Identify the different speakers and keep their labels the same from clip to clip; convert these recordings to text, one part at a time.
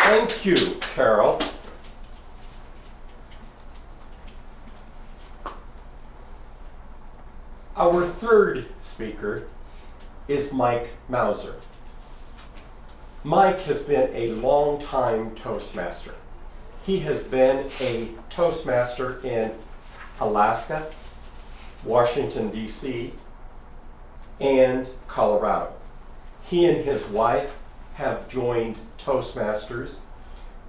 Speaker 1: Thank you, Carol. Our third speaker is Mike Mauser. Mike has been a long-time Toastmaster. He has been a Toastmaster in Alaska, Washington, D.C., and Colorado. He and his wife have joined Toastmasters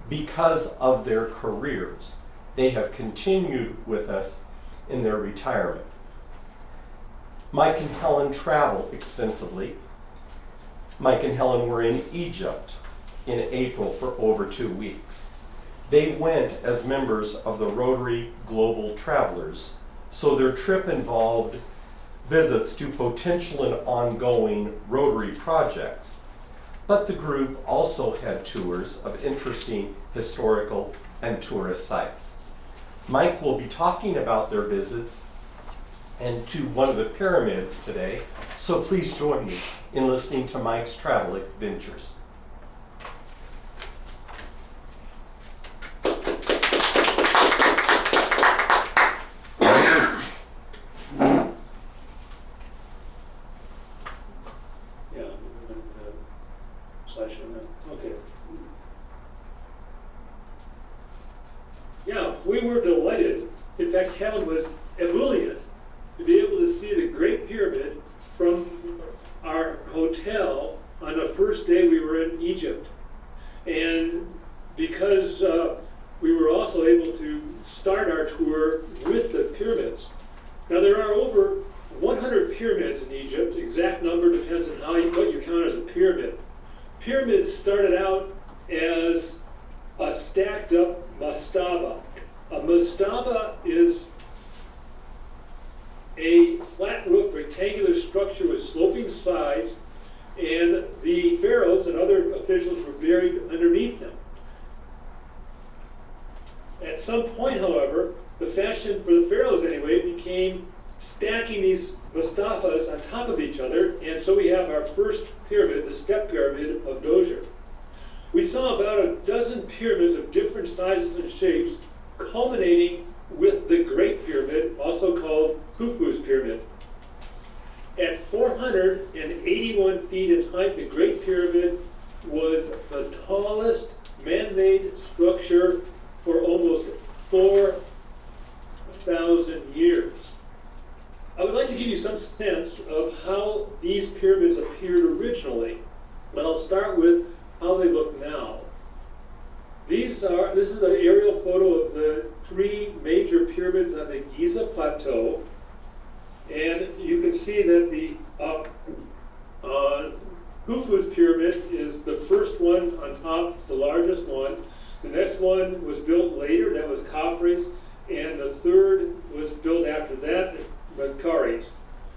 Speaker 1: because of their careers. They have continued with us in their retirement. Mike and Helen travel extensively. Mike and Helen were in Egypt in April for over 2 weeks. They went as members of the Rotary Global Travelers, so their trip involved visits to potential and ongoing Rotary projects. But the group also had tours of interesting historical and tourist sites. Mike will be talking about their visits and to one of the pyramids today, so please join me in listening to Mike's travel adventures.
Speaker 2: Yeah, we were delighted. In fact, Helen was ebullient to be able to see the Great Pyramid from our hotel on the first day we were in Egypt. And because we were also able to start our tour with the pyramids. Now there are over 100 pyramids in Egypt. Exact number depends on what you count as a pyramid. Pyramids started out as a stacked up mastaba. A mastaba is a flat roof rectangular structure with sloping sides, and the pharaohs and other officials were buried underneath them. At some point, however, the fashion for the pharaohs anyway became stacking these mastabas on top of each other, and so we have our first pyramid, the step pyramid of Djoser. We saw about a dozen pyramids of different sizes and shapes, culminating with the Great Pyramid, also called Khufu's Pyramid. At 481 feet in height, the Great Pyramid was the tallest man-made structure for almost 4,000 years. I would like to give you some sense of how these pyramids appeared originally, but I'll start with how they look now. This is an aerial photo of the 3 major pyramids on the Giza Plateau, and you can see that the Khufu's Pyramid is the first one on top. It's the largest one. The next one was built later, that was Khafre's, and the third was built after that, Menkare's.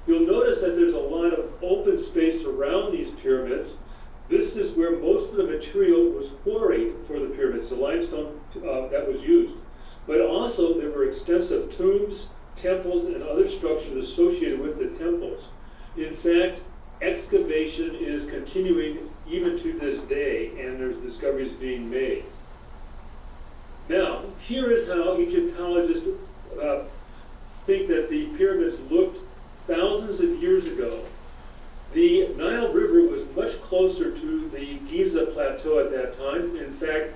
Speaker 2: You'll notice that there's a lot of open space around these pyramids. This is where most of the material was quarried for the pyramids, the limestone that was used. But also there were extensive tombs, temples, and other structures associated with the temples. In fact, excavation is continuing even to this day, and there's discoveries being made. Now, here is how Egyptologists think that the pyramids looked thousands of years ago. The Nile River was much closer to the Giza Plateau at that time. In fact,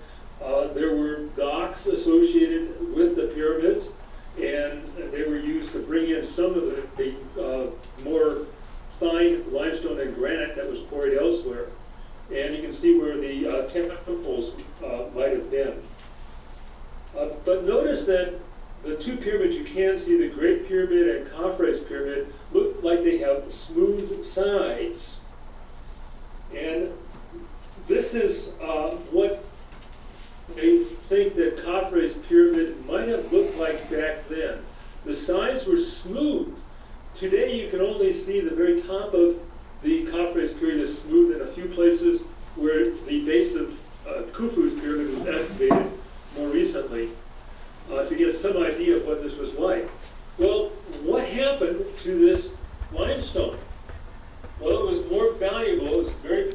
Speaker 2: there were docks associated with the pyramids, and they were used to bring in some of the more fine limestone and granite that was quarried elsewhere. And you can see where the temples might have been. But notice that the 2 pyramids you can see, the Great Pyramid and Khafre's Pyramid, look like they have smooth sides. And this is what they think that Khafre's Pyramid might have looked like back then. The sides were smooth. Today you can only see the very top of the Khafre's Pyramid is smooth in a few places where the base of Khufu's Pyramid was excavated more recently. To get some idea of what this was like. Well, what happened to this limestone? Well, it was more valuable. It was very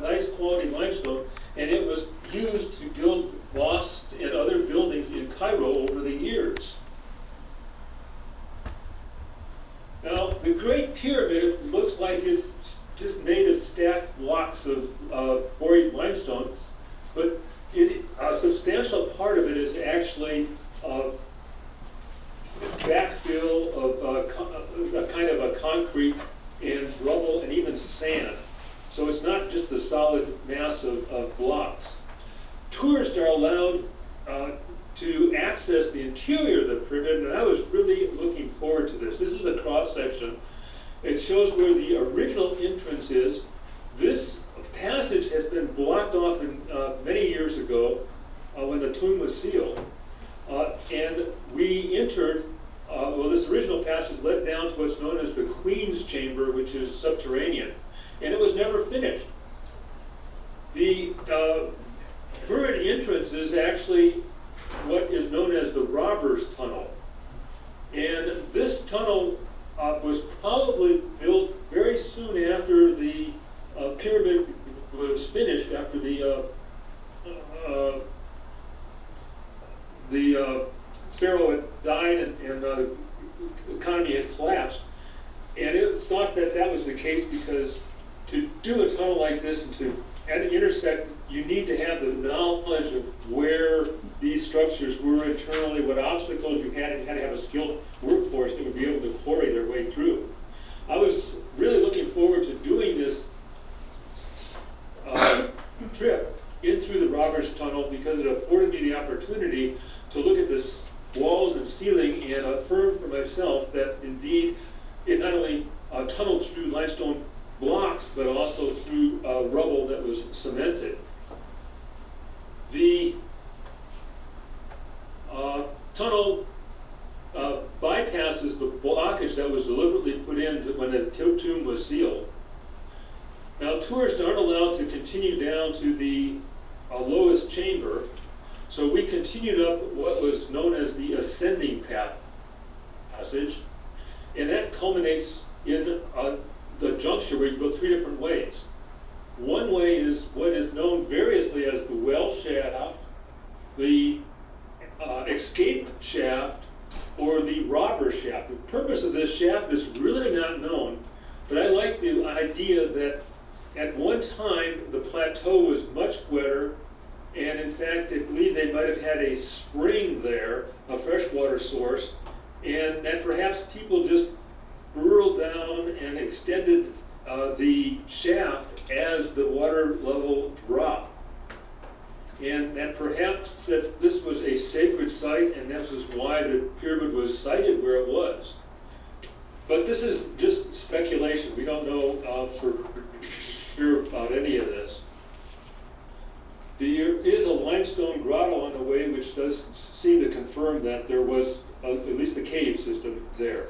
Speaker 2: nice quality limestone, and it was used to build mosques and other buildings in Cairo over the years. Now, the Great Pyramid looks like it's just made of stacked blocks of quarried limestone, but a substantial part of it is actually backfill of a kind of a concrete and rubble and even sand. So it's not just a solid mass of blocks. Tourists are allowed to access the interior of the pyramid, and I was really looking forward to this. This is a cross section. It shows where the original entrance is. This passage has been blocked off many years ago when the tomb was sealed. And we entered, well, this original passage led down to what's known as the Queen's Chamber, which is subterranean, and it was never finished. The current entrance is actually what is known as the Robber's Tunnel. And this tunnel was probably built very soon after the pyramid was finished, after the pharaoh had died and the economy had collapsed. And it was thought that that was the case because to do a tunnel like this and to intersect, you need to have the knowledge of where these structures were internally, what obstacles you had, and you had to have a skilled workforce that would be able to quarry their way through. I was really looking forward to doing this trip in through the Robbers Tunnel because it afforded me the opportunity to look at this walls and ceiling and affirm for myself that indeed it not only tunneled through limestone blocks, but also through rubble that was cemented. The tunnel bypasses the blockage that was deliberately put in when the tomb was sealed. Now, tourists aren't allowed to continue down to the lowest chamber, so we continued up what was known as the ascending passage, and that culminates in the juncture where you go three different ways. One way is what is known variously as the well shaft, the escape shaft, or the robber shaft. The purpose of this shaft is really not known, but I like the idea that at one time the plateau was much wetter, and in fact I believe they might have had a spring there, a freshwater source, and that perhaps people just burrowed down and extended the shaft as the water level dropped. And that perhaps that this was a sacred site, and this is why the pyramid was sited where it was. But this is just speculation. We don't know for sure about any of this. There is a limestone grotto on the way, which does seem to confirm that there was at least a cave system there.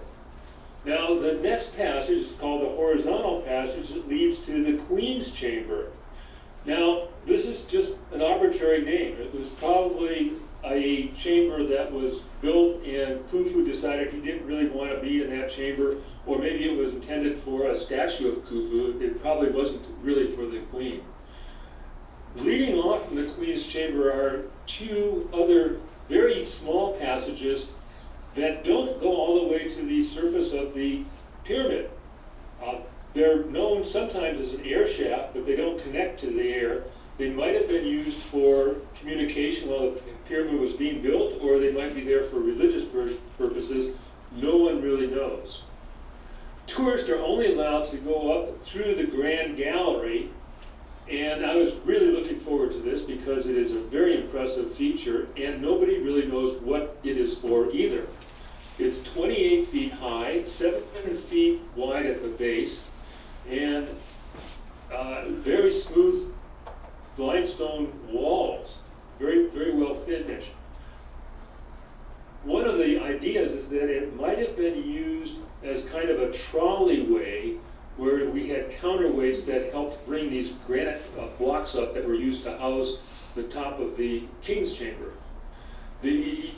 Speaker 2: Now, the next passage is called the horizontal passage that leads to the Queen's Chamber. Now, this is just an arbitrary name. It was probably a chamber that was built and Khufu decided he didn't really want to be in that chamber, or maybe it was intended for a statue of Khufu. It probably wasn't really for the Queen. Leading off from the Queen's Chamber are two other very small passages that don't go all the way to the surface of the pyramid. They're known sometimes as an air shaft, but they don't connect to the air. They might have been used for communication while the pyramid was being built, or they might be there for religious purposes. No one really knows. Tourists are only allowed to go up through the Grand Gallery, and I was really looking forward to this because it is a very impressive feature, and nobody really knows what it is for either. It's 28 feet high, 7 feet wide at the base, and very smooth limestone walls, very, very well finished. One of the ideas is that it might have been used as kind of a trolley way where we had counterweights that helped bring these granite blocks up that were used to house the top of the King's Chamber. The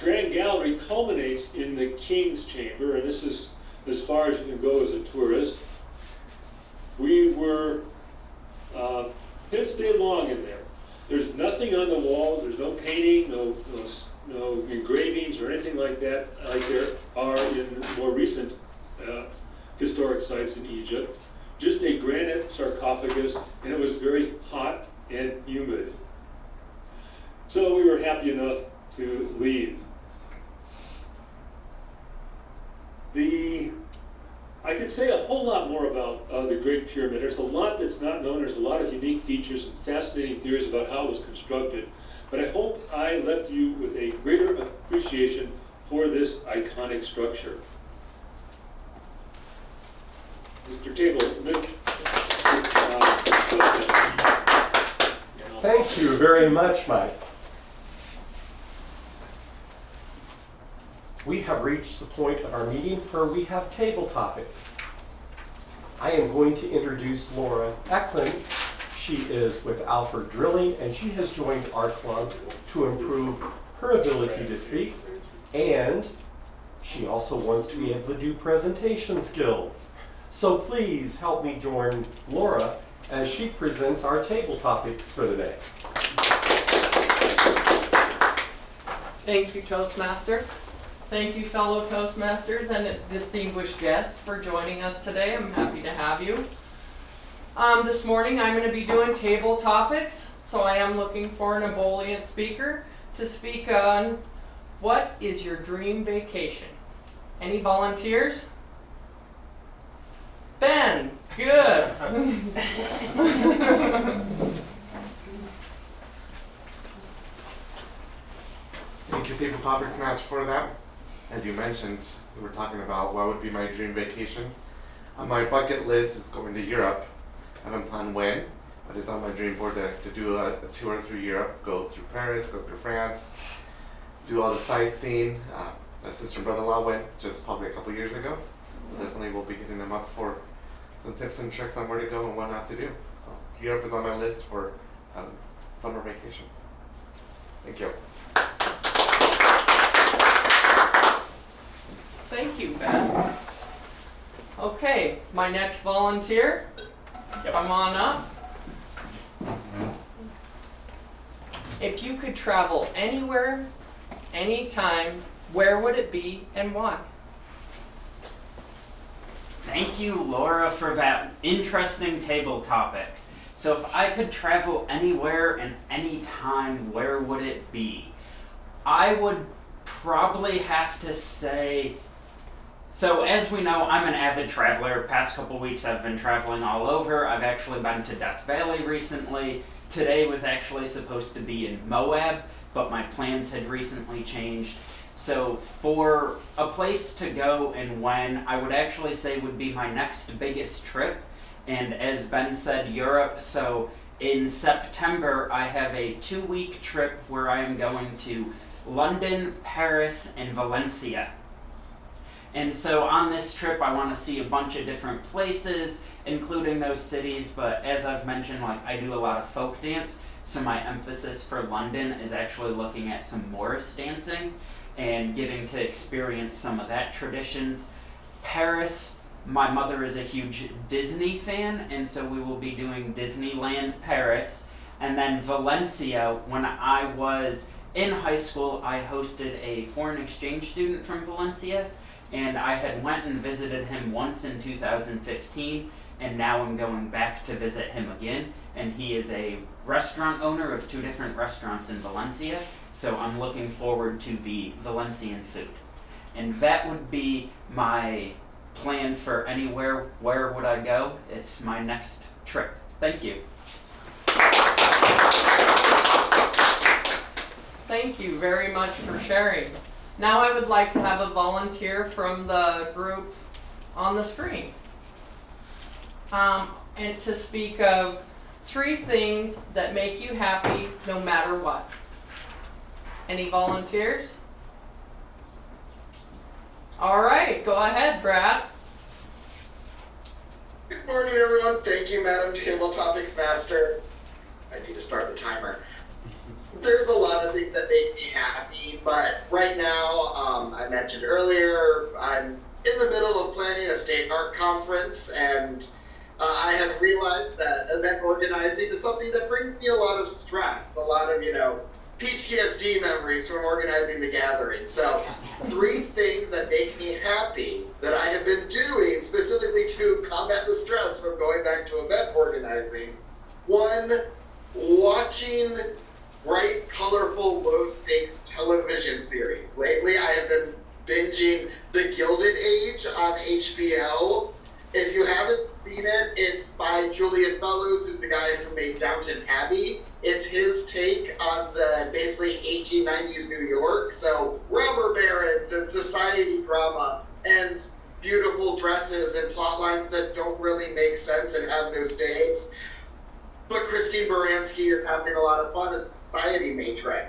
Speaker 2: Grand Gallery culminates in the King's Chamber, and this is as far as you can go as a tourist. We were, didn't stay long in there. nothing on the walls, there's no painting, no engravings or anything like that, like there are in more recent historic sites in Egypt. Just a granite sarcophagus, and it was very hot and humid. So we were happy enough to leave. I could say a whole lot more about the Great Pyramid. There's a lot that's not known. There's a lot of unique features and fascinating theories about how it was constructed. But I hope I left you with a greater appreciation for this iconic structure. Mr. Table.
Speaker 1: Thank you very much, Mike. We have reached the point of our meeting where we have table topics. I am going to introduce Laura Eklund. She is with Alfred Drilling, and she has joined our club to improve her ability to speak, and she also wants to be able to do presentation skills. So please help me join Laura as she presents our table topics for the day.
Speaker 3: Thank you, Toastmaster. Thank you, fellow Toastmasters and distinguished guests, for joining us today. I'm happy to have you. This morning I'm going to be doing table topics, so I am looking for an ebullient speaker to speak on what is your dream vacation. Any volunteers? Ben, good.
Speaker 4: Thank you, Table Topics Master, for that. As you mentioned, we were talking about what would be my dream vacation. On my bucket list is going to Europe. I haven't planned when, but it's on my dream board to do a tour through Europe, go through Paris, go through France, do all the sightseeing. My sister and brother-in-law went just probably a couple years ago, so definitely we'll be hitting them up for some tips and tricks on where to go and what not to do. So Europe is on my list for summer vacation. Thank you.
Speaker 3: Thank you, Ben. Okay, my next volunteer, come on up. If you could travel anywhere, anytime, where would it be and why?
Speaker 5: Thank you, Laura, for that interesting table topics. So if I could travel anywhere and any time, where would it be? I would probably have to say, so as we know, I'm an avid traveler. Past couple weeks I've been traveling all over. I've actually been to Death Valley recently. Today was actually supposed to be in Moab, but my plans had recently changed. So for a place to go and when, I would actually say would be my next biggest trip. And as Ben said, Europe. So in September, I have a 2-week trip where I am going to London, Paris, and Valencia. And so on this trip, I want to see a bunch of different places, including those cities. But as I've mentioned, like I do a lot of folk dance. So my emphasis for London is actually looking at some Morris dancing and getting to experience some of that traditions. Paris, my mother is a huge Disney fan, and so we will be doing Disneyland Paris. And then Valencia, when I was in high school, I hosted a foreign exchange student from Valencia, and I had went and visited him once in 2015, and now I'm going back to visit him again. And he is a restaurant owner of 2 different restaurants in Valencia, so I'm looking forward to the Valencian food. And that would be my plan for anywhere. Where would I go? It's my next trip. Thank you.
Speaker 3: Thank you very much for sharing. Now I would like to have a volunteer from the group on the screen. And to speak of 3 things that make you happy no matter what. Any volunteers? All right, go ahead, Brad.
Speaker 6: Good morning, everyone. Thank you, Madam Table Topics Master. I need to start the timer. There's a lot of things that make me happy, but right now, I mentioned earlier, I'm in the middle of planning a state art conference, and I have realized that event organizing is something that brings me a lot of stress, a lot of, PTSD memories from organizing the gathering. So 3 things that make me happy that I have been doing specifically to combat the stress from going back to event organizing. 1, watching bright, colorful, low-stakes television series. Lately, I have been binging The Gilded Age on HBO. If you haven't seen it, it's by Julian Fellows, who's the guy who made Downton Abbey. It's his take on the basically 1890s New York. So robber barons and society drama and beautiful dresses and plot lines that don't really make sense and have no stakes. But Christine Baranski is having a lot of fun as the society matron.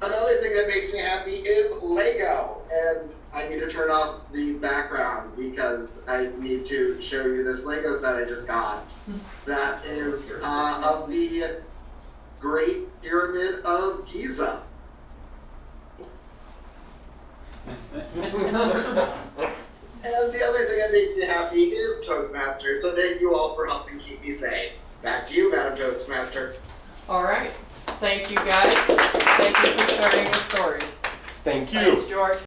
Speaker 6: Another thing that makes me happy is Lego, and I need to turn off the background because I need to show you this Lego set I just got. That is of the Great Pyramid of Giza. And the other thing that makes me happy is Toastmasters, so thank you all for helping keep me sane. Back to you, Madam Toastmaster.
Speaker 3: All right. Thank you, guys. Thank you for sharing your stories.
Speaker 1: Thank you.
Speaker 3: Thanks, George.